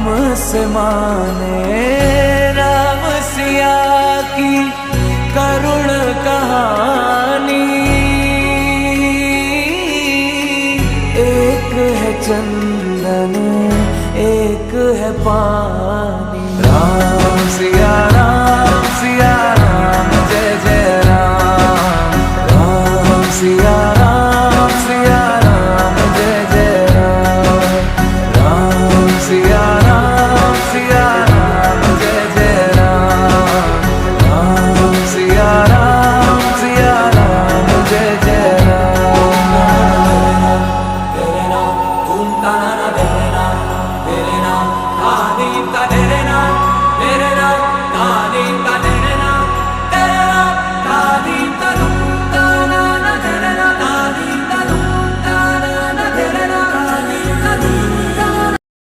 हम से माने राम सिया की करुण कहानी। एक है चंदन एक है पानी, राम सिया